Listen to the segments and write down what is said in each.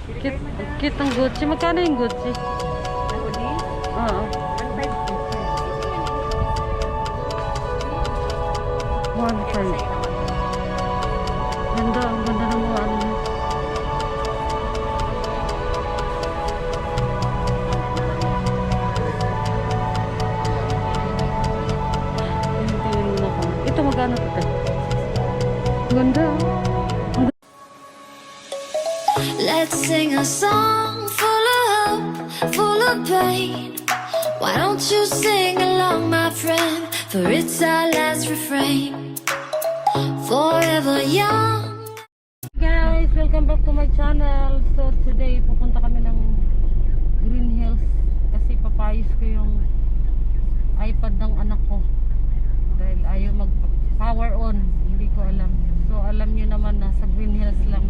Cute ang Gucci. Magkano yung Gucci? Oo. 1.5. Ganda. Ang ganda ng mga ano. Ito magkano ito? Ganda. Let's sing a song full of hope, full of pain. Why don't you sing along, my friend? For it's our last refrain. Forever young. Guys, welcome back to my channel. So today pupunta kami ng Greenhills kasi papayos ko yung iPad ng anak ko dahil ayaw mag power on, hindi ko alam. So alam niyo naman na sa Greenhills lang.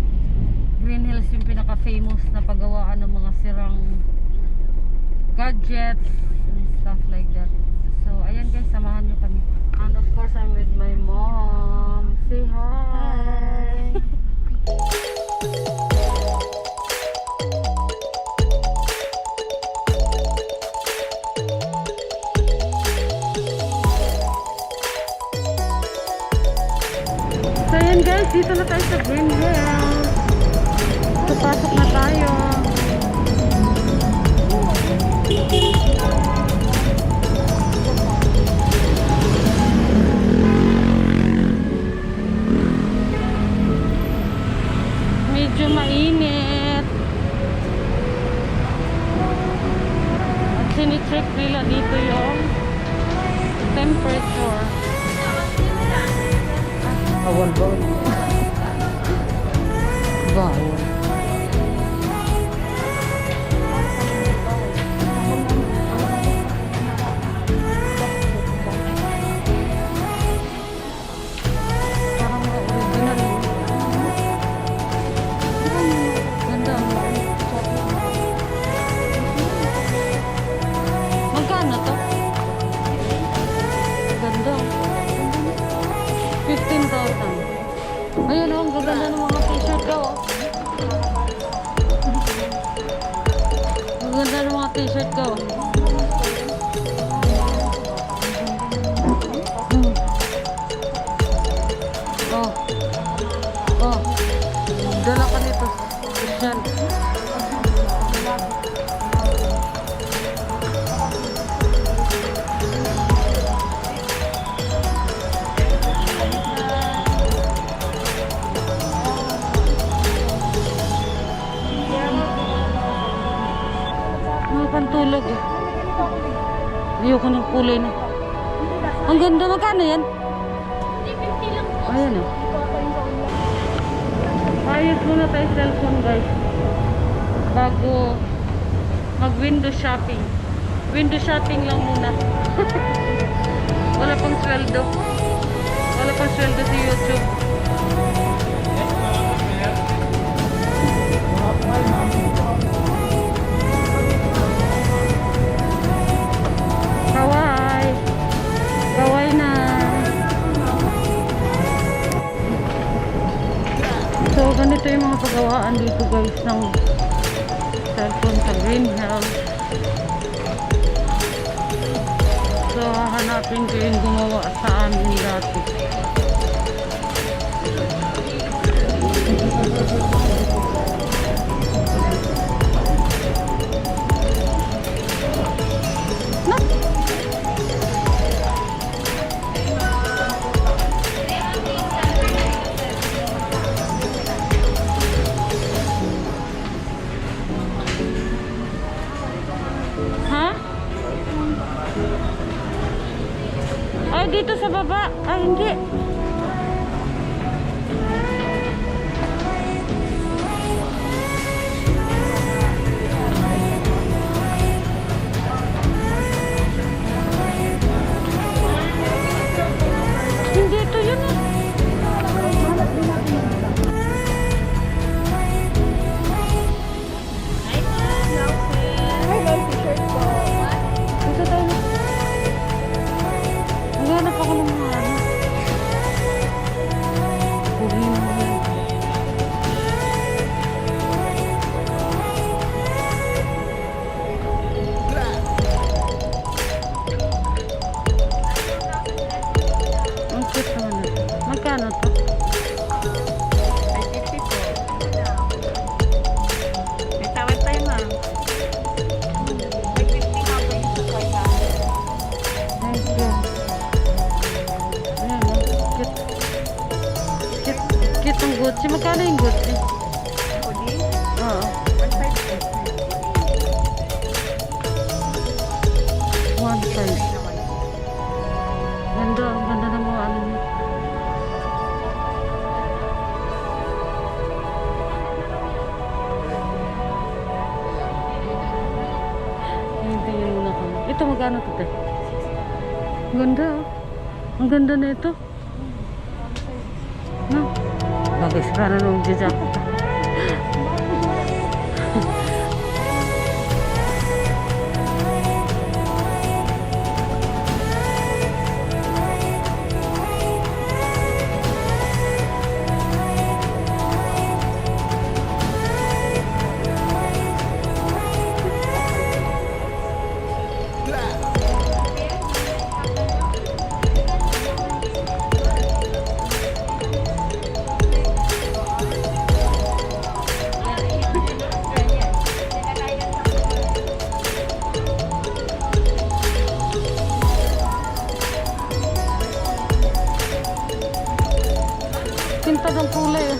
Greenhills yung pinaka famous na paggawaan ng mga sirang gadgets and stuff like that. So ayan guys, samahan niyo kami. And of course I'm with my mom. Say hi. So ayan guys, dito na tayo sa Greenhills. So pasok na tayo. Medyo mainit. At sinicheck nila dito yung temperature. Bawal. Bawal. Ayun oh, ang gaganda ng mga t-shirt ko. Ang ganda ng mga t-shirt ko. Oh. Oh. Dala ka nito. Yan. Pantulog eh. Ayoko ng kulay na. Ang ganda. Magkano yan? 50 lang po. Ayan o. Ayos muna tayo cellphone guys. Bago mag window shopping. Window shopping lang muna. Wala pang sweldo. Wala pang sweldo sa YouTube. Kaway na. So ganito yung mga pagawaan dito guys ng cellphone sa Greenhills. So hahanapin ko yung gumawa sa amin dati. Dito sa baba. Ay, hindi. Hindi ito yun eh. Naghanap ako ng mga ano. magkano yung Gucci? Hoodie? Oo. 1.5. 1.5. Ganda, ang ganda ng mga ano niya. Hindi yun muna kami. Ito magkano to, te? Ganda, oh. Ang ganda na ito. No? Bagay sa kanan ng jajak. Pinta ng kulay, eh.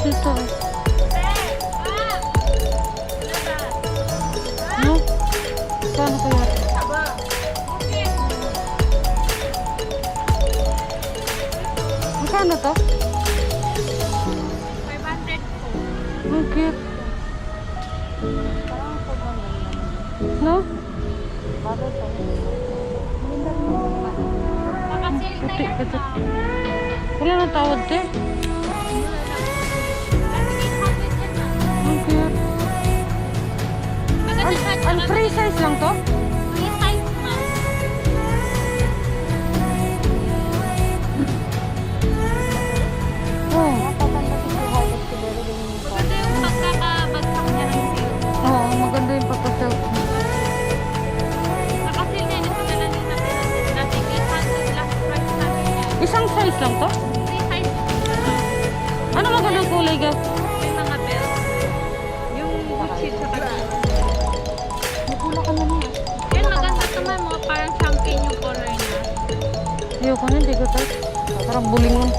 Dito. No? Paano kaya? Magkano to? 500 po. Ang cute. No? Nakasil na Puti yan, ka to. ma'am. Wala nang tawad, te. Ang cute. Maganda siya. Ang free size lang to? Free size, ma'am. Oo. Maganda yung pagkakabagsak niya ng seal. Oo, maganda yung pagka-self. Nakasil na yun. Ito na lang yung natira. Dating 800 last price namin yan. Isang size lang to? Free size. Ano magandang kulay, guys? May mga belt. Yung Gucci tsaka Napula ka na niya. yan, maganda naman mo. Parang champagne yung color niya. Ayoko na, hindi ko to. Parang bulingon.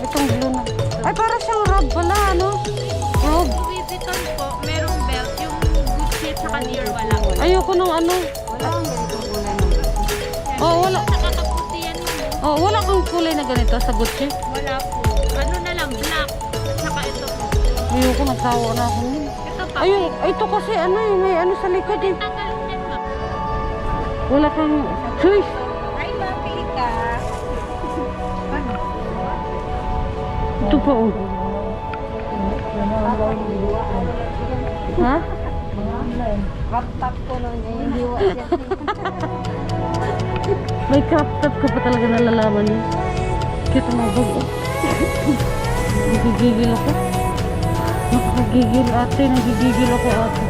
Itong blue na. Ay, para siyang robe pala, ano? Robe. Louis Vuitton po, merong belt. Yung Gucci at saka Dior wala. Ayoko nung ano. Oh, wala. Nakakaputi yan yun. Oh, wala kang kulay na ganito sa Gucci. Wala po. Ano na lang, black. At saka ito po. Ayoko, nagsawa na ako nun. Ito pa. Ayun, ito kasi ano eh, may ano sa likod eh. Tagalog yan ma. Wala kang choice. Ay, mapili ka. Ito pa oh. Ha? Crop top ko noon, yung hiwa siya. May crop top ko pa talaga nalalaman niya. Cute mga bag oh. Nagigigil ako. Nakakagigil ate, nagigigil ako ate.